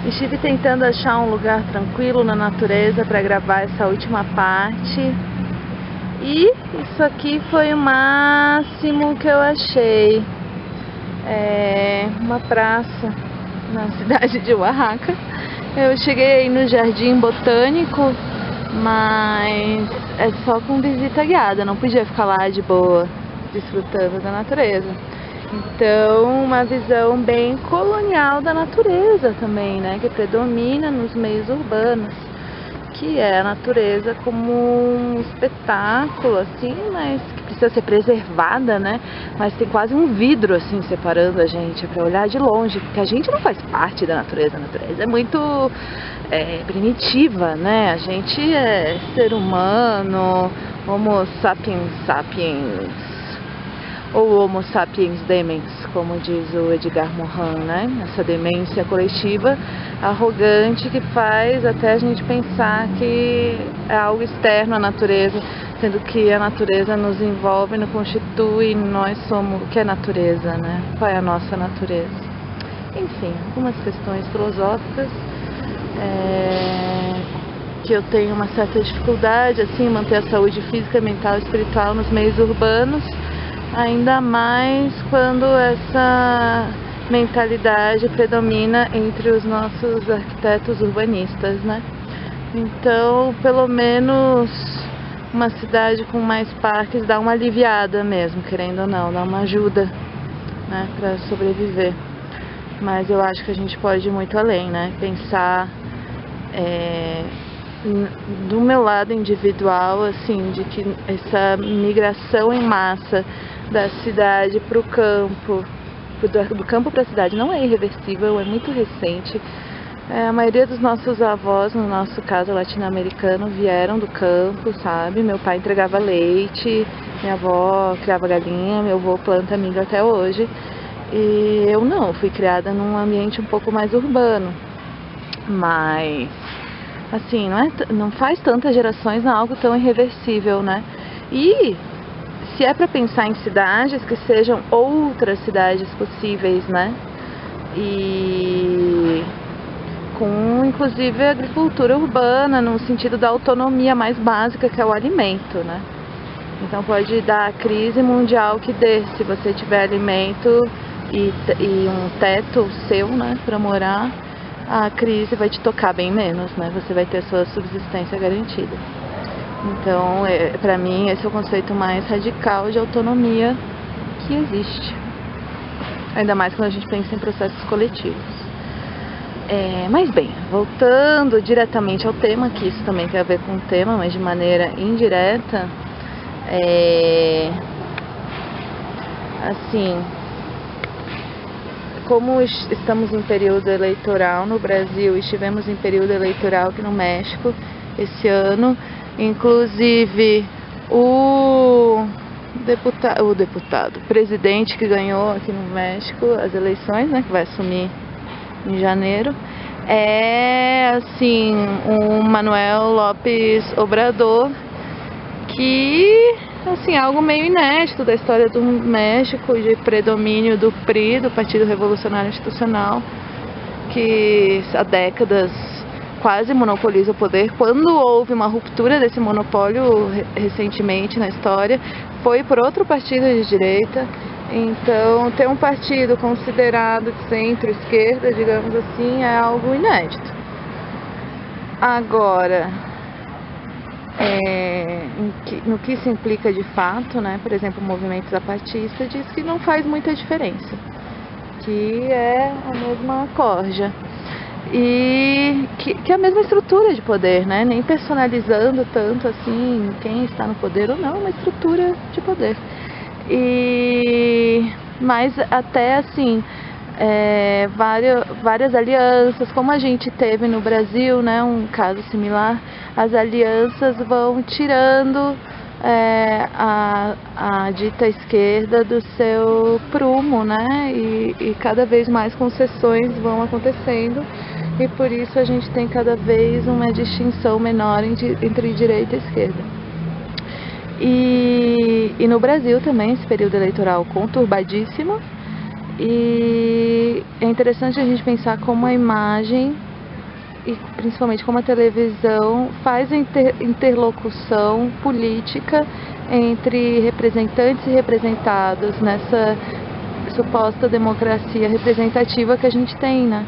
Estive tentando achar um lugar tranquilo na natureza para gravar essa última parte. E isso aqui foi o máximo que eu achei. É uma praça na cidade de Oaxaca. Eu cheguei no Jardim Botânico, mas é só com visita guiada, não podia ficar lá de boa, desfrutando da natureza. Então, uma visão bem colonial da natureza também, né, que predomina nos meios urbanos, que é a natureza como um espetáculo, assim, mas que precisa ser preservada, né, mas tem quase um vidro, assim, separando a gente para olhar de longe, porque a gente não faz parte da natureza, a natureza é muito primitiva, né, a gente é ser humano, Homo sapiens sapiens, ou Homo sapiens demens, como diz o Edgar Morin, né? Essa demência coletiva arrogante que faz até a gente pensar que é algo externo à natureza, sendo que a natureza nos envolve, nos constitui, nós somos o que é natureza, né? Qual é a nossa natureza? Enfim, algumas questões filosóficas que eu tenho uma certa dificuldade, assim, manter a saúde física, mental e espiritual nos meios urbanos. Ainda mais quando essa mentalidade predomina entre os nossos arquitetos urbanistas, né? Então, pelo menos uma cidade com mais parques dá uma aliviada mesmo, querendo ou não, dá uma ajuda, né, para sobreviver. Mas eu acho que a gente pode ir muito além, né? Pensar do meu lado individual, assim, de que essa migração em massa da cidade para o campo, do campo para a cidade, não é irreversível, é muito recente. A maioria dos nossos avós, no nosso caso latino-americano, vieram do campo, sabe? Meu pai entregava leite, minha avó criava galinha, meu avô planta milho até hoje. E eu não, fui criada num ambiente um pouco mais urbano, mas assim, não faz tantas gerações, não é algo tão irreversível, né? E se é para pensar em cidades, que sejam outras cidades possíveis, né? E com, inclusive, a agricultura urbana, no sentido da autonomia mais básica, que é o alimento, né? Então pode dar a crise mundial que dê, se você tiver alimento e um teto seu, né, para morar, a crise vai te tocar bem menos, né? Você vai ter sua subsistência garantida. Então, para mim, esse é o conceito mais radical de autonomia que existe. Ainda mais quando a gente pensa em processos coletivos. Mas bem, voltando diretamente ao tema, que isso também tem a ver com o tema, mas de maneira indireta, assim, como estamos em período eleitoral no Brasil, estivemos em período eleitoral aqui no México esse ano, inclusive o presidente que ganhou aqui no México as eleições, né, que vai assumir em janeiro, é assim, o Manuel López Obrador, que assim, algo meio inédito da história do México, de predomínio do PRI, do Partido Revolucionário Institucional, que há décadas quase monopoliza o poder. Quando houve uma ruptura desse monopólio recentemente na história, foi por outro partido de direita. Então, ter um partido considerado de centro-esquerda, digamos assim, é algo inédito. Agora, no que isso implica de fato, né? Por exemplo, o movimento zapatista diz que não faz muita diferença, que é a mesma corja e que é a mesma estrutura de poder, né? Nem personalizando tanto assim quem está no poder ou não, é uma estrutura de poder. Mas até assim, várias alianças, como a gente teve no Brasil, né, um caso similar, as alianças vão tirando a dita esquerda do seu prumo, né, e cada vez mais concessões vão acontecendo, e por isso a gente tem cada vez uma distinção menor entre direita e esquerda. E no Brasil também, esse período eleitoral conturbadíssimo. E é interessante a gente pensar como a imagem e principalmente como a televisão faz a interlocução política entre representantes e representados nessa suposta democracia representativa que a gente tem, né?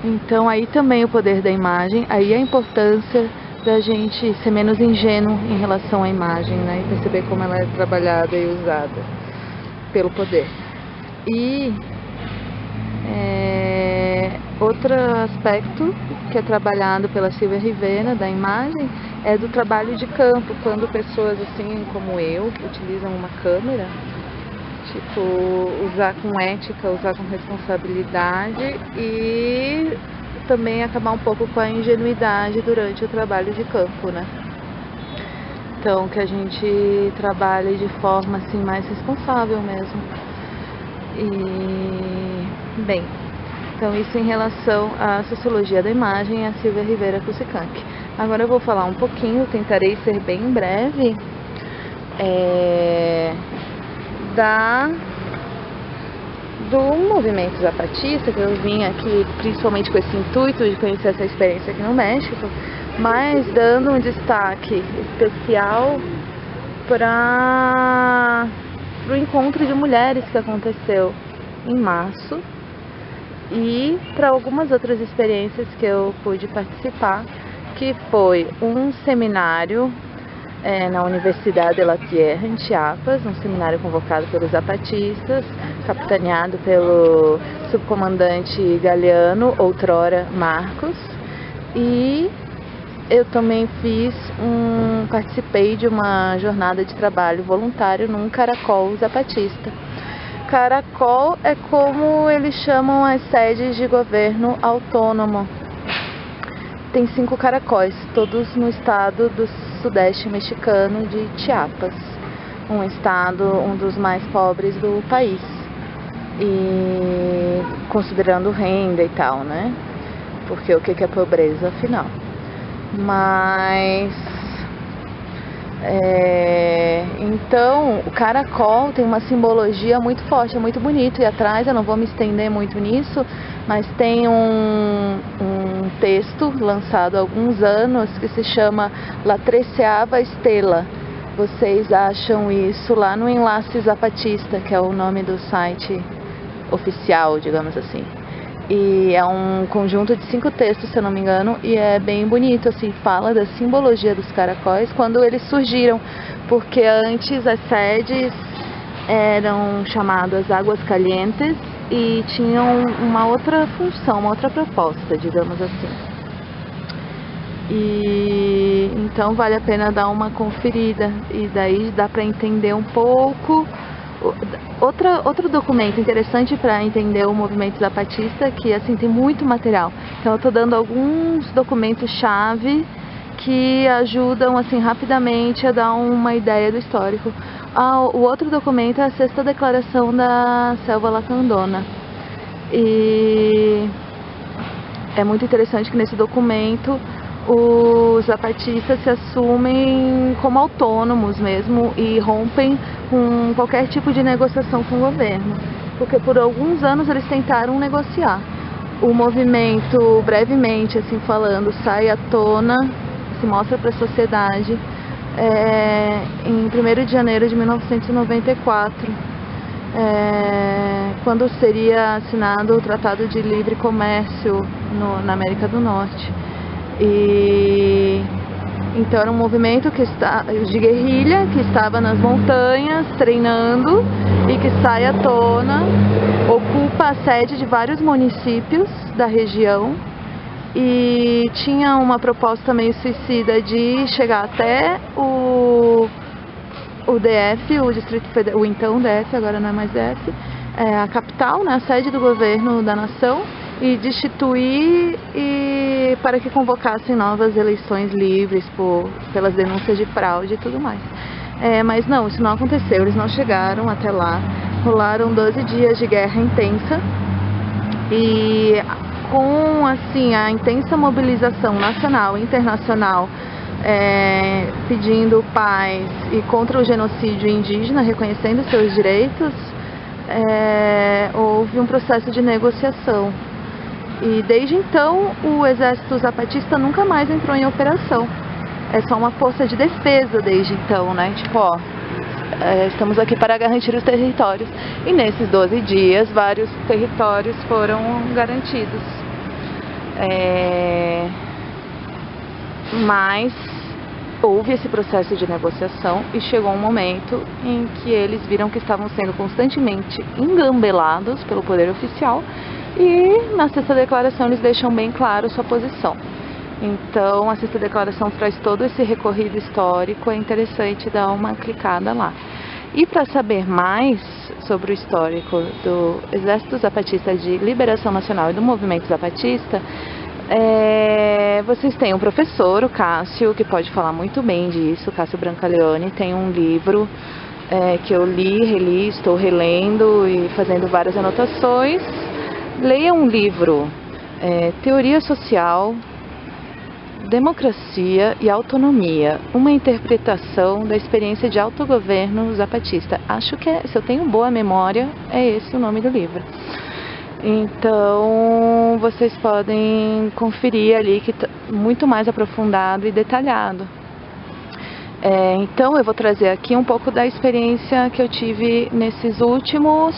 Então aí também o poder da imagem, aí a importância da gente ser menos ingênuo em relação à imagem, né? E perceber como ela é trabalhada e usada pelo poder. E outro aspecto que é trabalhado pela Silvia Rivera da imagem é do trabalho de campo, quando pessoas assim como eu, que utilizam uma câmera, tipo, usar com ética, usar com responsabilidade e também acabar um pouco com a ingenuidade durante o trabalho de campo, né? Então, que a gente trabalhe de forma assim mais responsável mesmo. E, bem, então isso em relação à sociologia da imagem e a Silvia Rivera Cusicanqui. Agora eu vou falar um pouquinho, tentarei ser bem breve, do movimento zapatista, que eu vim aqui principalmente com esse intuito de conhecer essa experiência aqui no México, mas dando um destaque especial para o encontro de mulheres que aconteceu em março e para algumas outras experiências que eu pude participar, que foi um seminário na Universidade de la Tierra, em Chiapas, um seminário convocado pelos zapatistas, capitaneado pelo subcomandante Galeano, outrora Marcos, e eu também participei de uma jornada de trabalho voluntário num caracol zapatista. Caracol é como eles chamam as sedes de governo autônomo. Tem 5 caracóis, todos no estado do sudeste mexicano de Chiapas, um estado, um dos mais pobres do país, e considerando renda e tal, né? Porque o que é pobreza, afinal? Mas então o caracol tem uma simbologia muito forte, é muito bonito, e atrás, eu não vou me estender muito nisso, mas tem um texto lançado há alguns anos que se chama La Treceava Estela. Vocês acham isso lá no Enlace Zapatista, que é o nome do site oficial, digamos assim. E é um conjunto de 5 textos, se eu não me engano, e é bem bonito, assim, fala da simbologia dos caracóis quando eles surgiram, porque antes as sedes eram chamadas Águas Calientes e tinham uma outra função, uma outra proposta, digamos assim. E então vale a pena dar uma conferida, e daí dá para entender um pouco. Outro documento interessante para entender o movimento zapatista, que assim tem muito material, então eu estou dando alguns documentos-chave que ajudam assim rapidamente a dar uma ideia do histórico. O outro documento é a 6ª Declaração da Selva Lacandona, e é muito interessante que nesse documento os zapatistas se assumem como autônomos mesmo e rompem com qualquer tipo de negociação com o governo, porque por alguns anos eles tentaram negociar. O movimento, brevemente assim falando, sai à tona, se mostra para a sociedade em 1º de janeiro de 1994, quando seria assinado o Tratado de Livre Comércio na América do Norte. E então era um movimento de guerrilha que estava nas montanhas treinando e que sai à tona, ocupa a sede de vários municípios da região e tinha uma proposta meio suicida de chegar até o DF, o Distrito Federal, o então DF, agora não é mais DF, a capital, né, a sede do governo da nação, e destituir para que convocassem novas eleições livres pelas denúncias de fraude e tudo mais. Mas não, isso não aconteceu, eles não chegaram até lá. Rolaram 12 dias de guerra intensa e com assim, a intensa mobilização nacional e internacional pedindo paz e contra o genocídio indígena, reconhecendo seus direitos, houve um processo de negociação. E desde então o exército zapatista nunca mais entrou em operação. É só uma força de defesa desde então, né? Tipo, ó, estamos aqui para garantir os territórios. E nesses 12 dias, vários territórios foram garantidos. Mas houve esse processo de negociação e chegou um momento em que eles viram que estavam sendo constantemente engambelados pelo poder oficial e na sexta declaração eles deixam bem claro sua posição. Então a sexta declaração traz todo esse recorrido histórico, é interessante dar uma clicada lá. E para saber mais sobre o histórico do Exército Zapatista de Liberação Nacional e do Movimento Zapatista, vocês têm um professor, o Cássio, que pode falar muito bem disso. Cássio Brancaleone tem um livro que eu li, reli, estou relendo e fazendo várias anotações. Leia um livro, Teoria Social, Democracia e Autonomia, uma interpretação da experiência de autogoverno zapatista. Acho que, se eu tenho boa memória, é esse o nome do livro. Então, vocês podem conferir ali, que tá muito mais aprofundado e detalhado. Então, eu vou trazer aqui um pouco da experiência que eu tive nesses últimos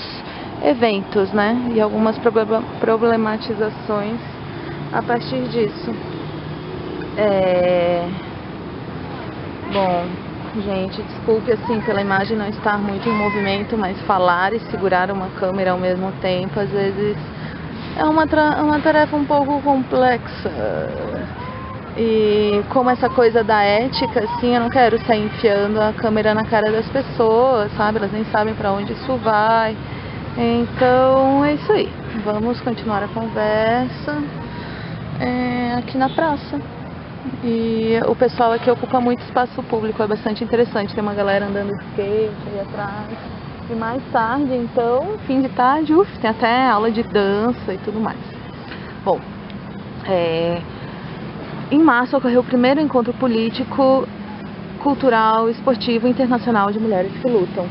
eventos, né? E algumas problematizações a partir disso. Bom, gente, desculpe assim pela imagem não estar muito em movimento, mas falar e segurar uma câmera ao mesmo tempo às vezes é uma tarefa um pouco complexa. E como essa coisa da ética, assim, eu não quero sair enfiando a câmera na cara das pessoas, sabe? Elas nem sabem para onde isso vai. Então é isso aí. Vamos continuar a conversa aqui na praça. E o pessoal aqui ocupa muito espaço público, é bastante interessante. Tem uma galera andando de skate aí atrás. E mais tarde, então, fim de tarde, tem até aula de dança e tudo mais. Bom, em março ocorreu o primeiro encontro político, cultural, esportivo internacional de mulheres que lutam.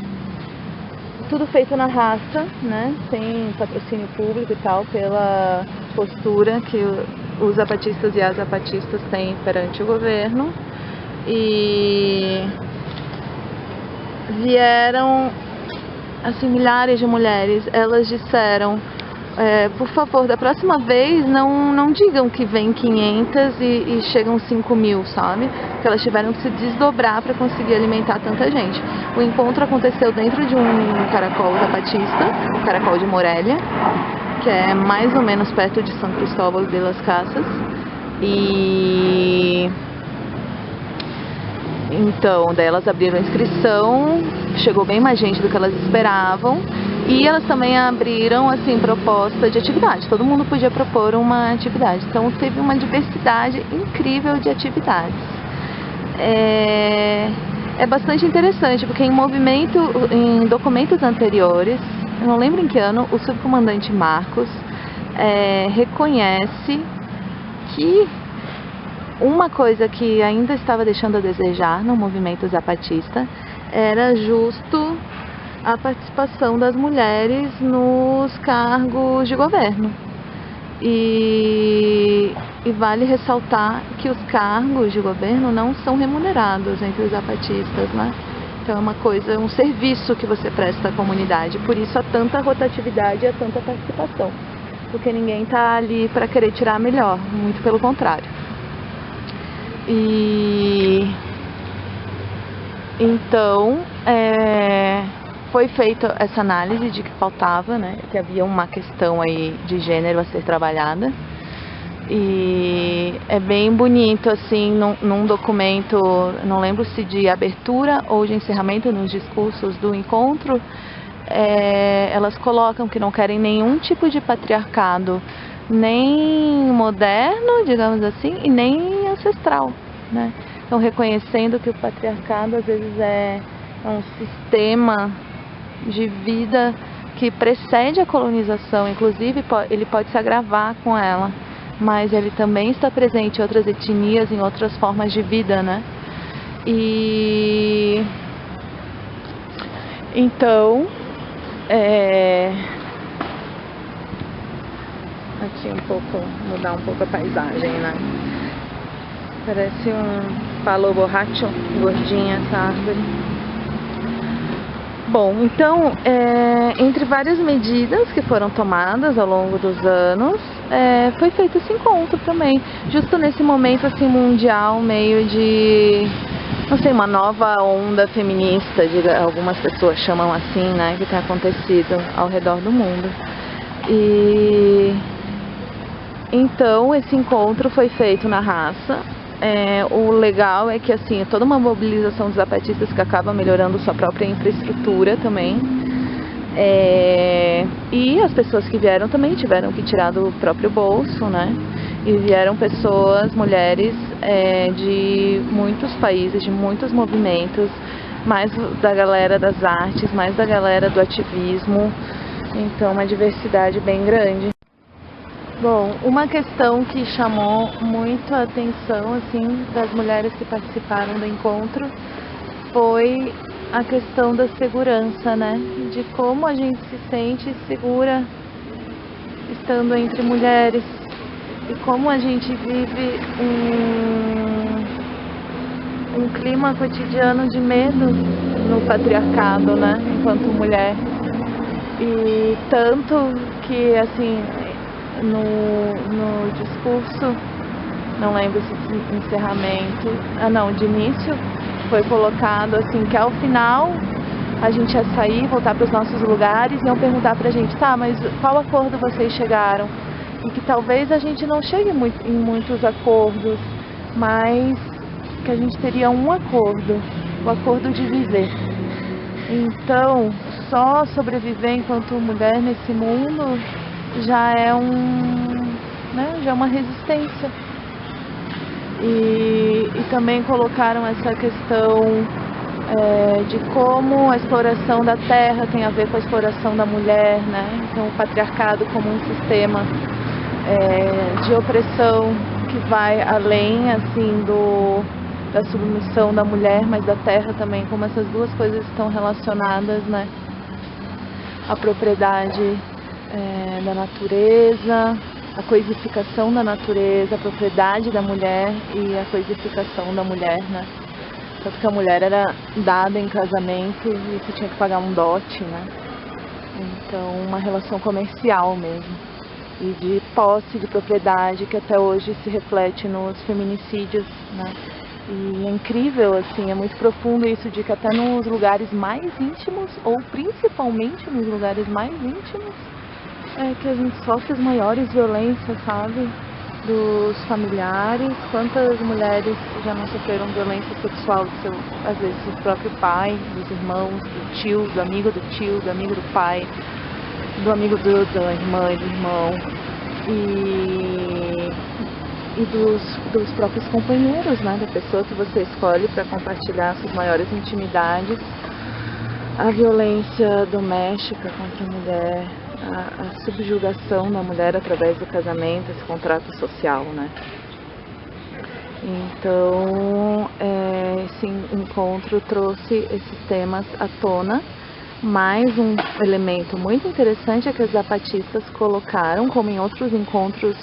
Tudo feito na raça, né? Sem patrocínio público e tal, pela postura que os zapatistas e as zapatistas têm perante o governo. E vieram, assim, milhares de mulheres. Elas disseram, por favor, da próxima vez não digam que vem 500 e chegam 5.000, sabe? Porque elas tiveram que se desdobrar para conseguir alimentar tanta gente. O encontro aconteceu dentro de um caracol zapatista, o caracol de Morelia, que é mais ou menos perto de São Cristóbal de las Casas. E então, daí elas abriram a inscrição, chegou bem mais gente do que elas esperavam. E elas também abriram, assim, proposta de atividade. Todo mundo podia propor uma atividade. Então, teve uma diversidade incrível de atividades. É bastante interessante, porque em documentos anteriores, eu não lembro em que ano, o subcomandante Marcos reconhece que uma coisa que ainda estava deixando a desejar no movimento zapatista era justo a participação das mulheres nos cargos de governo. E vale ressaltar que os cargos de governo não são remunerados entre os zapatistas, né? Então é uma coisa, um serviço que você presta à comunidade. Por isso há tanta rotatividade e há tanta participação. Porque ninguém está ali para querer tirar melhor, muito pelo contrário. E então foi feita essa análise de que faltava, né, que havia uma questão aí de gênero a ser trabalhada. E é bem bonito, assim, num documento, não lembro se de abertura ou de encerramento nos discursos do encontro, elas colocam que não querem nenhum tipo de patriarcado, nem moderno, digamos assim, e nem ancestral, né? Então, reconhecendo que o patriarcado às vezes é um sistema de vida que precede a colonização, inclusive ele pode se agravar com ela, mas ele também está presente em outras etnias, em outras formas de vida, né? E então aqui um pouco, mudar um pouco a paisagem, né? Parece um palo borracho, gordinha essa árvore. Bom, então, entre várias medidas que foram tomadas ao longo dos anos, foi feito esse encontro também, justo nesse momento assim mundial, meio de, não sei, uma nova onda feminista, algumas pessoas chamam assim, né, que tem acontecido ao redor do mundo. E então esse encontro foi feito na raça. O legal é que assim, toda uma mobilização dos zapatistas que acaba melhorando sua própria infraestrutura também. E as pessoas que vieram também tiveram que tirar do próprio bolso, né? E vieram pessoas, mulheres de muitos países, de muitos movimentos, mais da galera das artes, mais da galera do ativismo. Então, uma diversidade bem grande. Bom, uma questão que chamou muito a atenção assim, das mulheres que participaram do encontro foi a questão da segurança, né? De como a gente se sente segura estando entre mulheres e como a gente vive um clima cotidiano de medo no patriarcado, né? Enquanto mulher. E tanto que, assim, no discurso, não lembro se de encerramento, de início, foi colocado assim que ao final a gente ia sair, voltar para os nossos lugares e iam perguntar pra gente, tá, mas qual acordo vocês chegaram? E que talvez a gente não chegue em muitos acordos, mas que a gente teria um acordo, o acordo de viver. Então, só sobreviver enquanto mulher nesse mundo já é já é uma resistência. E também colocaram essa questão de como a exploração da terra tem a ver com a exploração da mulher, né? Então o patriarcado como um sistema de opressão que vai além assim da submissão da mulher, mas da terra também, como essas duas coisas estão relacionadas, né? A propriedade da natureza, a coisificação da natureza, a propriedade da mulher e a coisificação da mulher, né? Tanto que a mulher era dada em casamento e você tinha que pagar um dote, né? Então, uma relação comercial mesmo. E de posse, de propriedade, que até hoje se reflete nos feminicídios, né? E é incrível, assim, é muito profundo isso de que até nos lugares mais íntimos, ou principalmente nos lugares mais íntimos, que a gente sofre as maiores violências, sabe? Dos familiares. Quantas mulheres já não sofreram violência sexual do às vezes, do próprio pai, dos irmãos, do tio, do amigo do tio, do amigo do pai, do amigo da irmã e do irmão. E dos próprios companheiros, né? Da pessoa que você escolhe para compartilhar suas maiores intimidades. A violência doméstica contra a mulher, a subjugação da mulher através do casamento, esse contrato social, né? Então, esse encontro trouxe esses temas à tona. Mais um elemento muito interessante é que as zapatistas colocaram, como em outros encontros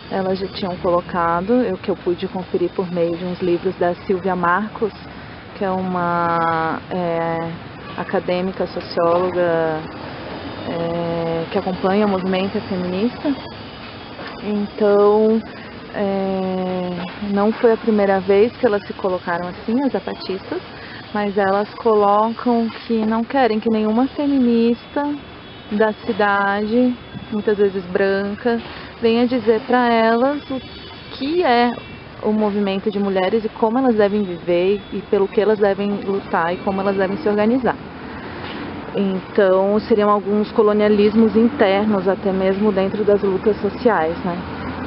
elas já tinham colocado, que eu pude conferir por meio de uns livros da Silvia Marcos, que é uma acadêmica, socióloga, que acompanha o movimento feminista. Então, não foi a primeira vez que elas se colocaram assim, as zapatistas, mas elas colocam que não querem que nenhuma feminista da cidade, muitas vezes branca, venha dizer para elas o que é o movimento de mulheres e como elas devem viver e pelo que elas devem lutar e como elas devem se organizar. Então, seriam alguns colonialismos internos, até mesmo dentro das lutas sociais, né?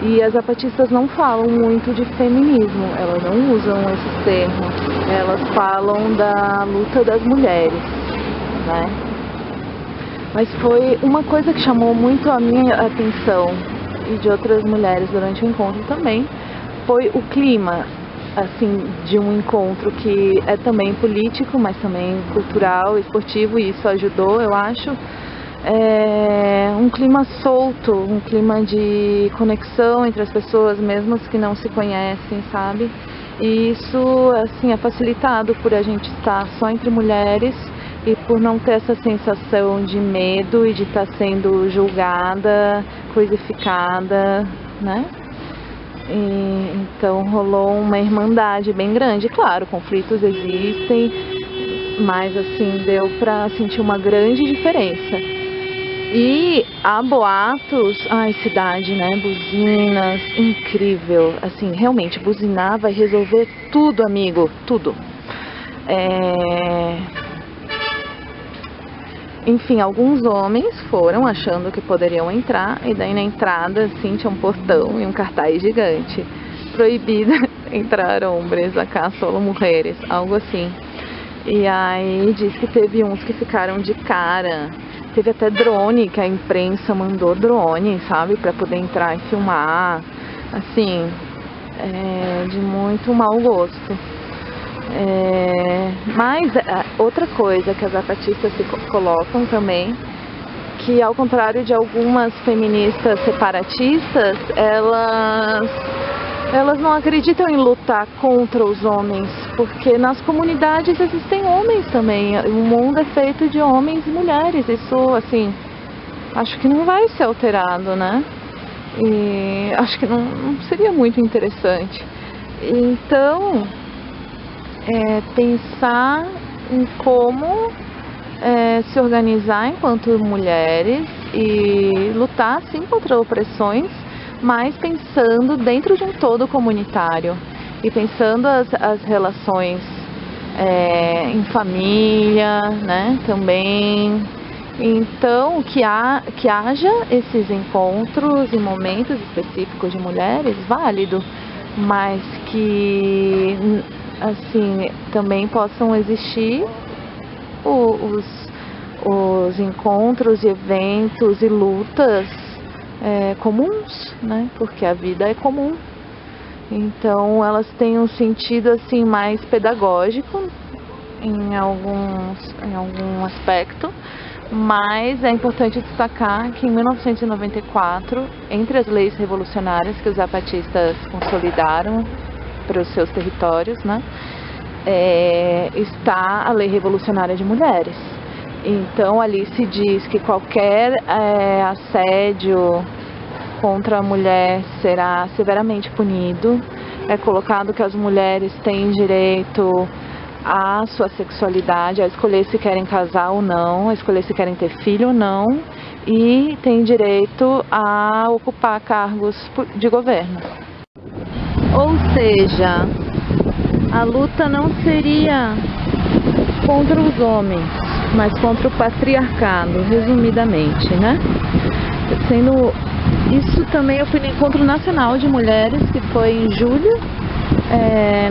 E as zapatistas não falam muito de feminismo, elas não usam esses termos, elas falam da luta das mulheres, né? Mas foi uma coisa que chamou muito a minha atenção e de outras mulheres durante o encontro também, foi o clima, assim, de um encontro que é também político, mas também cultural, esportivo, e isso ajudou, eu acho, um clima solto, um clima de conexão entre as pessoas, mesmo as que não se conhecem, sabe? E isso, assim, é facilitado por a gente estar só entre mulheres e por não ter essa sensação de medo e de estar sendo julgada, coisificada, né? Então rolou uma irmandade bem grande. Claro, conflitos existem, mas assim, deu pra sentir uma grande diferença. E há boatos, ai, cidade, né, buzinas, incrível, assim, realmente, buzinar vai resolver tudo, amigo, tudo. Enfim, alguns homens foram achando que poderiam entrar, e daí na entrada, assim, tinha um portão e um cartaz gigante. Proibido entrar hombres, acá solo mulheres, algo assim. E aí diz que teve uns que ficaram de cara. Teve até drone, que a imprensa mandou drone, sabe, para poder entrar e filmar. Assim, de muito mau gosto. Mas outra coisa que as zapatistas se colocam também, que ao contrário de algumas feministas separatistas, elas não acreditam em lutar contra os homens, porque nas comunidades existem homens também. O mundo é feito de homens e mulheres. Isso, assim, acho que não vai ser alterado, né? E acho que não seria muito interessante. Então, pensar em como se organizar enquanto mulheres e lutar, sim, contra opressões, mas pensando dentro de um todo comunitário e pensando as relações em família, né, também. Então, que haja esses encontros e momentos específicos de mulheres, válido, mas que, assim, também possam existir os encontros e eventos e lutas comuns, né? Porque a vida é comum. Então elas têm um sentido assim mais pedagógico em algum aspecto, mas é importante destacar que em 1994, entre as leis revolucionárias que os zapatistas consolidaram para os seus territórios, né, está a Lei Revolucionária de Mulheres. Então ali se diz que qualquer assédio contra a mulher será severamente punido. É colocado que as mulheres têm direito à sua sexualidade, a escolher se querem casar ou não, a escolher se querem ter filho ou não, e têm direito a ocupar cargos de governo. Ou seja, a luta não seria contra os homens, mas contra o patriarcado, resumidamente, né? Isso também eu fui no Encontro Nacional de Mulheres, que foi em julho,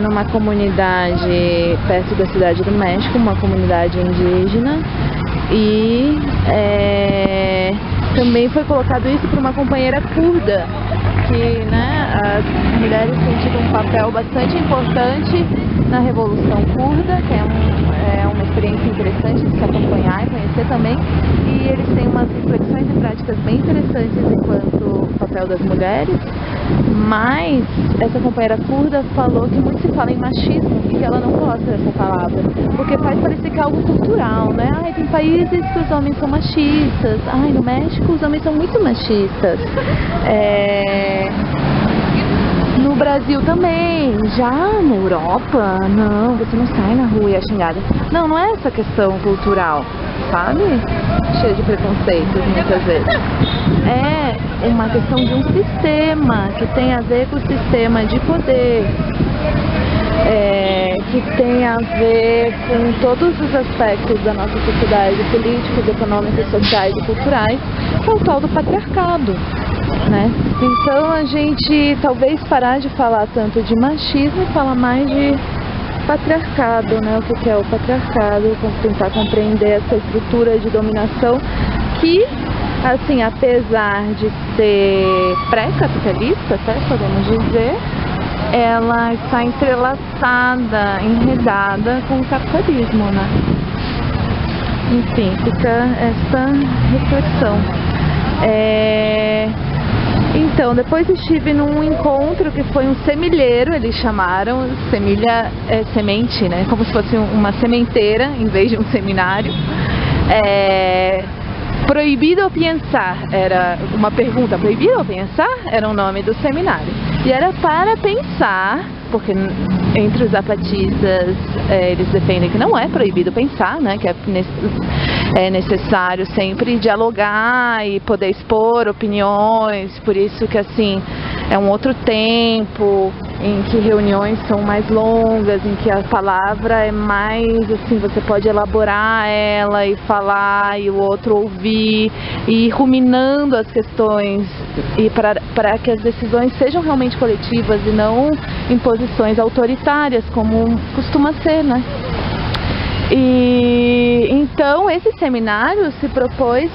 numa comunidade perto da Cidade do México, uma comunidade indígena, e também foi colocado isso por uma companheira curda, que, né, as mulheres têm tido um papel bastante importante na Revolução Curda, que é uma experiência interessante de se acompanhar e conhecer também, e eles têm umas reflexões e práticas bem interessantes enquanto papel das mulheres, mas essa companheira curda falou que muito se fala em machismo e que ela não gosta dessa palavra, porque faz parecer que é algo cultural, né? Ai, tem países que os homens são machistas, ai, no México os homens são muito machistas, no Brasil também, já na Europa, não, você não sai na rua e é xingada. Não é essa questão cultural, sabe? Cheia de preconceitos muitas vezes. É uma questão de um sistema que tem a ver com o sistema de poder, que tem a ver com todos os aspectos da nossa sociedade, políticos, econômicos, sociais e culturais, que é o tal do patriarcado, né? Então a gente talvez parar de falar tanto de machismo e falar mais de patriarcado, né? O que é o patriarcado, tentar compreender essa estrutura de dominação que, assim, apesar de ser pré-capitalista, até podemos dizer, ela está entrelaçada, enredada com o capitalismo, né? Enfim, fica essa reflexão. Então, depois estive num encontro que foi um semilheiro, eles chamaram, semilha é semente, né? Como se fosse uma sementeira em vez de um seminário. Proibido pensar, era uma pergunta, proibido pensar? Era o nome do seminário. E era para pensar, porque entre os zapatistas eles defendem que não é proibido pensar, né? Que é necessário sempre dialogar e poder expor opiniões, por isso que assim é um outro tempo em que reuniões são mais longas, em que a palavra é mais assim, você pode elaborar ela e falar e o outro ouvir e ir ruminando as questões e para que as decisões sejam realmente coletivas e não imposições autoritárias como costuma ser, né? E então esse seminário se propôs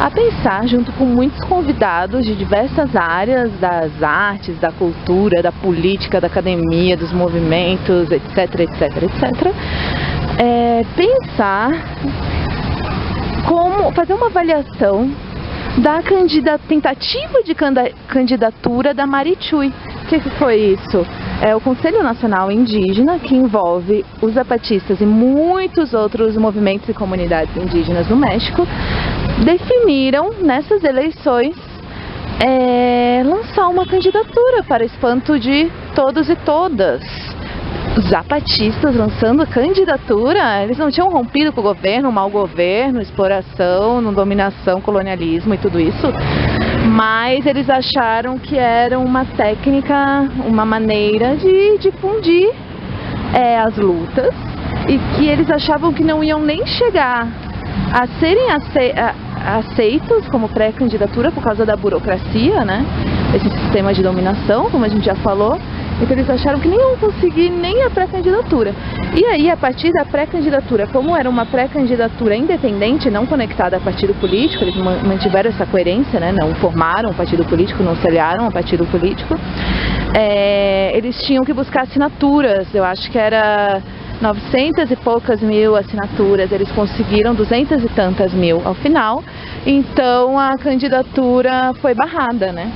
a pensar, junto com muitos convidados de diversas áreas das artes, da cultura, da política, da academia, dos movimentos, etc, etc, etc, pensar como fazer uma avaliação da tentativa de candidatura da Marichuy. O que foi isso? É o Conselho Nacional Indígena, que envolve os zapatistas e muitos outros movimentos e comunidades indígenas do México, definiram nessas eleições lançar uma candidatura para espanto de todos e todas. Os zapatistas lançando a candidatura, eles não tinham rompido com o governo, mau governo, exploração, dominação, colonialismo e tudo isso, mas eles acharam que era uma técnica, uma maneira de difundir as lutas e que eles achavam que não iam nem chegar a serem aceitos como pré-candidatura por causa da burocracia, né? Esse sistema de dominação, como a gente já falou. Então eles acharam que nem iam conseguir nem a pré-candidatura. E aí, a partir da pré-candidatura, como era uma pré-candidatura independente, não conectada a partido político, eles mantiveram essa coerência, né? Não formaram um partido político, não se aliaram a partido político, eles tinham que buscar assinaturas, eu acho que era 900 e poucas mil assinaturas, eles conseguiram 200 e tantas mil ao final, então a candidatura foi barrada, né?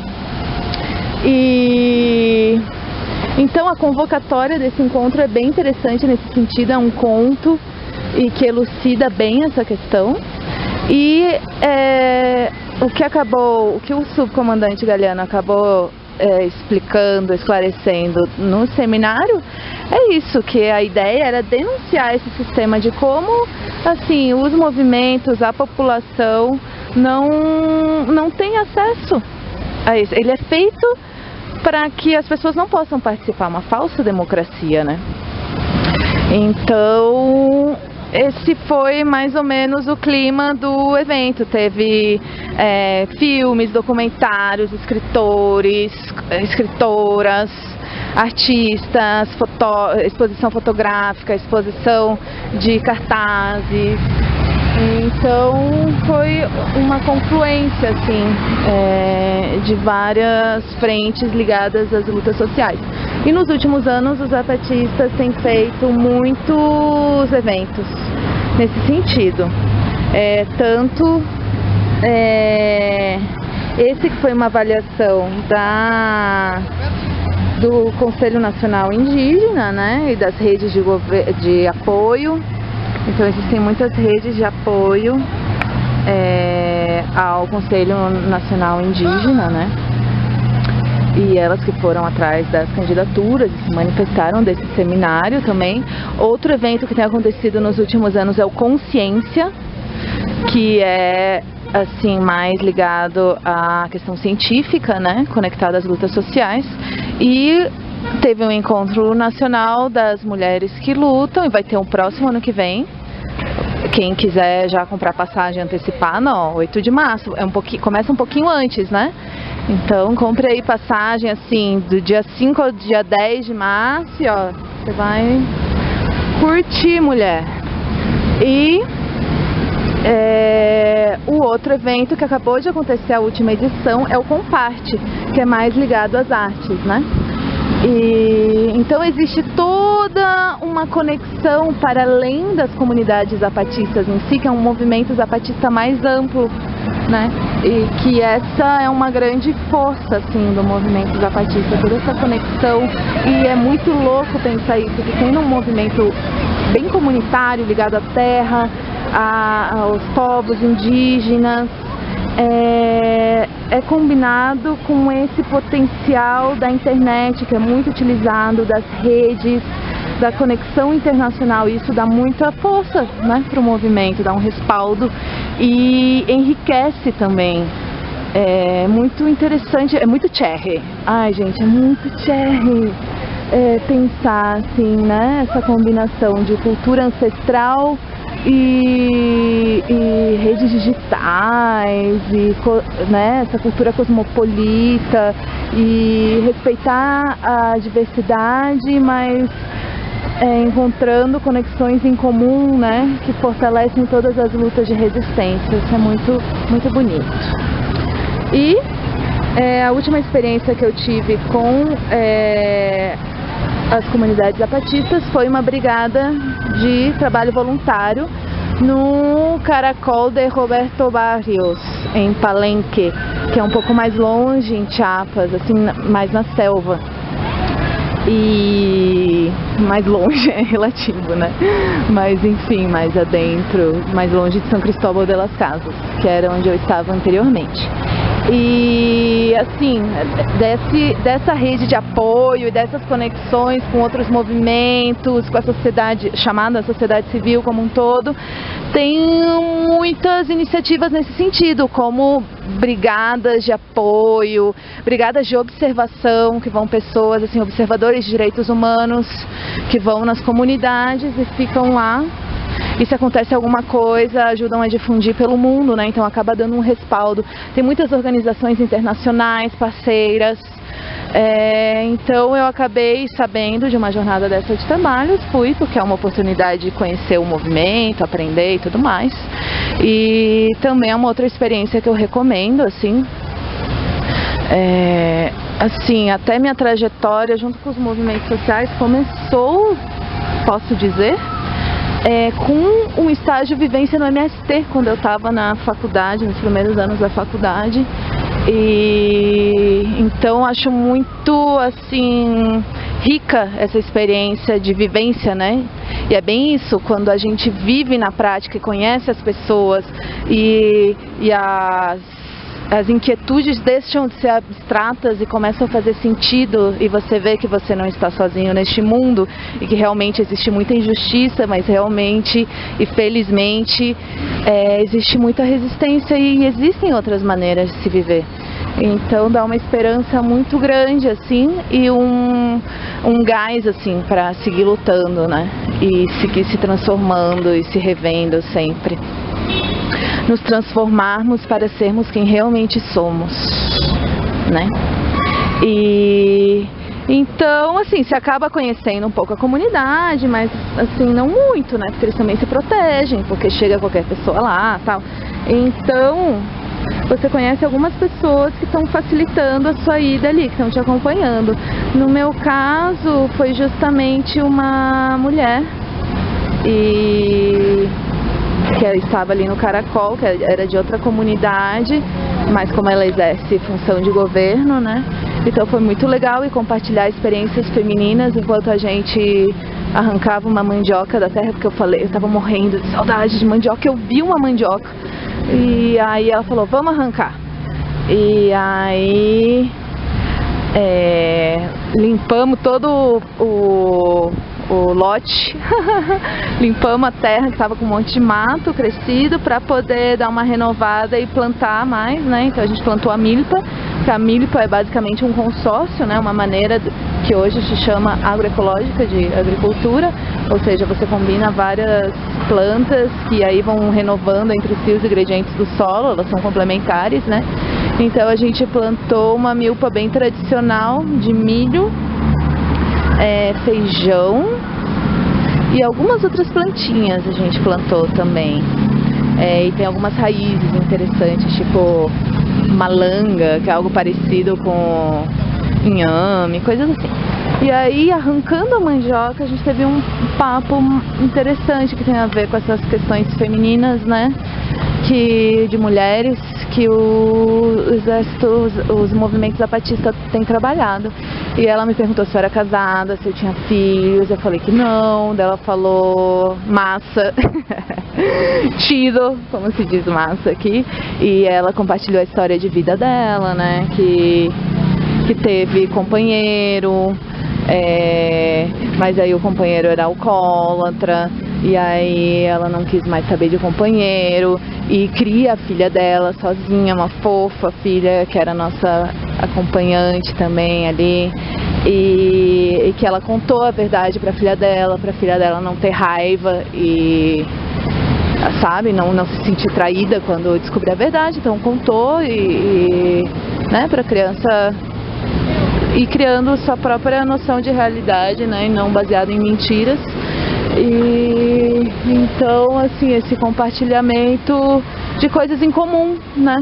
Então a convocatória desse encontro é bem interessante nesse sentido, é um conto e que elucida bem essa questão. E o que o subcomandante Galeano acabou explicando, esclarecendo no seminário, é isso, que a ideia era denunciar esse sistema de como assim, os movimentos, a população não tem acesso a isso. Ele é feito para que as pessoas não possam participar, uma falsa democracia, né? Então, esse foi mais ou menos o clima do evento. Teve filmes, documentários, escritores, escritoras, artistas, exposição fotográfica, exposição de cartazes. Então foi uma confluência assim, de várias frentes ligadas às lutas sociais. E nos últimos anos os zapatistas têm feito muitos eventos nesse sentido. Esse que foi uma avaliação do Conselho Nacional Indígena, né, e das redes de apoio. Então existem muitas redes de apoio ao Conselho Nacional Indígena, né? E elas que foram atrás das candidaturas e se manifestaram desse seminário também. Outro evento que tem acontecido nos últimos anos é o Consciência, que é assim mais ligado à questão científica, né? Conectado às lutas sociais. E teve um encontro nacional das mulheres que lutam e vai ter um próximo ano que vem. Quem quiser já comprar passagem antecipar, não, 8 de março, começa um pouquinho antes, né? Então compre aí passagem assim, do dia 5 ao dia 10 de março, e, ó, você vai curtir, mulher. E o outro evento que acabou de acontecer, a última edição, é o Comparte, que é mais ligado às artes, né? E então existe toda uma conexão para além das comunidades zapatistas em si, que é um movimento zapatista mais amplo, né? E que essa é uma grande força, assim, do movimento zapatista, toda essa conexão. E é muito louco pensar isso, que sendo um movimento bem comunitário, ligado à terra, aos povos indígenas, é combinado com esse potencial da internet, que é muito utilizado, das redes, da conexão internacional. Isso dá muita força, né, para o movimento, dá um respaldo e enriquece também. É muito interessante, é muito tcherre. Ai, gente, é muito tcherre pensar assim, né, essa combinação de cultura ancestral e redes digitais, né, essa cultura cosmopolita, e respeitar a diversidade, mas encontrando conexões em comum, né, que fortalecem todas as lutas de resistência. Isso é muito, muito bonito. E a última experiência que eu tive com as comunidades zapatistas foi uma brigada de trabalho voluntário no Caracol de Roberto Barrios, em Palenque, que é um pouco mais longe, em Chiapas, assim, mais na selva. E mais longe é relativo, né? Mas enfim, mais adentro, mais longe de São Cristóbal de las Casas, que era onde eu estava anteriormente. E assim, dessa rede de apoio e dessas conexões com outros movimentos, com a sociedade, chamada sociedade civil como um todo, tem muitas iniciativas nesse sentido, como brigadas de apoio, brigadas de observação, que vão pessoas, assim, observadores de direitos humanos, que vão nas comunidades e ficam lá. E se acontece alguma coisa, ajudam a difundir pelo mundo, né? Então acaba dando um respaldo. Tem muitas organizações internacionais, parceiras. Então eu acabei sabendo de uma jornada dessa de trabalhos, fui porque é uma oportunidade de conhecer o movimento, aprender e tudo mais. E também é uma outra experiência que eu recomendo, assim. Assim, até minha trajetória junto com os movimentos sociais começou, posso dizer, com um estágio vivência no MST, quando eu estava na faculdade, nos primeiros anos da faculdade. E então acho muito, assim, rica essa experiência de vivência, né? E é bem isso, quando a gente vive na prática e conhece as pessoas e as inquietudes deixam de ser abstratas e começam a fazer sentido, e você vê que você não está sozinho neste mundo e que realmente existe muita injustiça, mas realmente e felizmente existe muita resistência e existem outras maneiras de se viver. Então dá uma esperança muito grande, assim, e um gás, assim, para seguir lutando, né? E seguir se transformando e se revendo sempre. Nos transformarmos para sermos quem realmente somos, né? E então, assim, se acaba conhecendo um pouco a comunidade, mas assim, não muito, né? Porque eles também se protegem, porque chega qualquer pessoa lá, tal. Então, você conhece algumas pessoas que estão facilitando a sua ida ali, que estão te acompanhando. No meu caso, foi justamente uma mulher que estava ali no Caracol, que era de outra comunidade, mas como ela exerce função de governo, né? Então foi muito legal e compartilhar experiências femininas enquanto a gente arrancava uma mandioca da terra, porque eu estava morrendo de saudade de mandioca, eu vi uma mandioca e aí ela falou, vamos arrancar. E aí limpamos todo o lote, limpamos a terra que estava com um monte de mato crescido para poder dar uma renovada e plantar mais, né? Então a gente plantou a milpa, que a milpa é basicamente um consórcio, né? Uma maneira que hoje se chama agroecológica de agricultura, ou seja, você combina várias plantas que aí vão renovando entre si os ingredientes do solo, elas são complementares, né? Então a gente plantou uma milpa bem tradicional de milho, feijão e algumas outras plantinhas a gente plantou também. E tem algumas raízes interessantes, tipo malanga, que é algo parecido com inhame, coisas assim. E aí, arrancando a mandioca, a gente teve um papo interessante que tem a ver com essas questões femininas, né? De mulheres que o exército, os movimentos zapatistas têm trabalhado. E ela me perguntou se eu era casada, se eu tinha filhos, eu falei que não, daí ela falou massa, chido, como se diz massa aqui, e ela compartilhou a história de vida dela, né, que teve companheiro, mas aí o companheiro era alcoólatra, e aí ela não quis mais saber de companheiro, e cria a filha dela sozinha, uma fofa filha, que era nossa acompanhante também ali, e que ela contou a verdade para a filha dela não ter raiva e, sabe, não se sentir traída quando descobrir a verdade. Então contou né, para a criança ir criando sua própria noção de realidade, né, e não baseada em mentiras. E então, assim, esse compartilhamento de coisas em comum, né?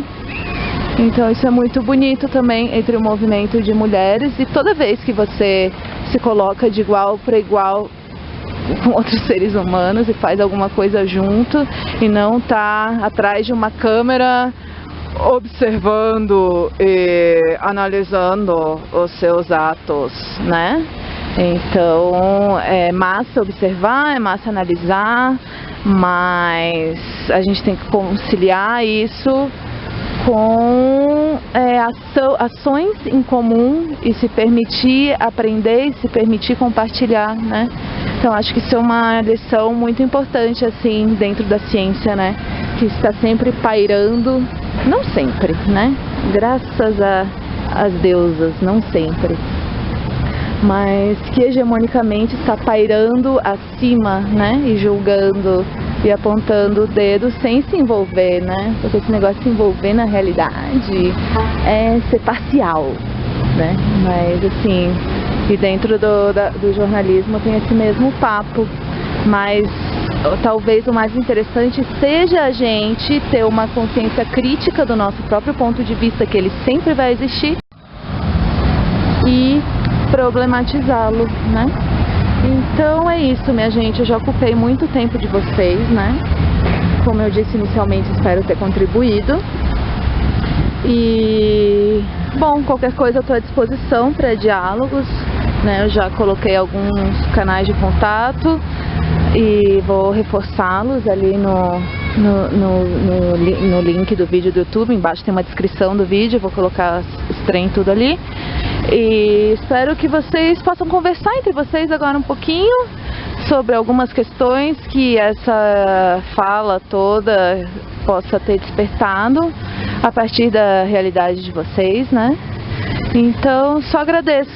Então isso é muito bonito também entre o movimento de mulheres, e toda vez que você se coloca de igual para igual com outros seres humanos e faz alguma coisa junto e não tá atrás de uma câmera observando e analisando os seus atos, né? Então é massa observar, é massa analisar, mas a gente tem que conciliar isso com ações em comum e se permitir aprender e se permitir compartilhar, né? Então acho que isso é uma lição muito importante, assim, dentro da ciência, né? Que está sempre pairando, não sempre, né? Graças às deusas, não sempre, mas que hegemonicamente está pairando acima, né? E julgando e apontando o dedo sem se envolver, né? Porque esse negócio de se envolver na realidade é ser parcial, né? Mas assim, e dentro do jornalismo tem esse mesmo papo, mas talvez o mais interessante seja a gente ter uma consciência crítica do nosso próprio ponto de vista, que ele sempre vai existir, e problematizá-lo, né? Então é isso, minha gente, eu já ocupei muito tempo de vocês, né? Como eu disse inicialmente, espero ter contribuído. E, bom, qualquer coisa eu estou à disposição para diálogos, né? Eu já coloquei alguns canais de contato e vou reforçá-los ali no link do vídeo do YouTube. Embaixo tem uma descrição do vídeo, vou colocar os trem tudo ali. E espero que vocês possam conversar entre vocês agora um pouquinho sobre algumas questões que essa fala toda possa ter despertado a partir da realidade de vocês, né? Então, só agradeço.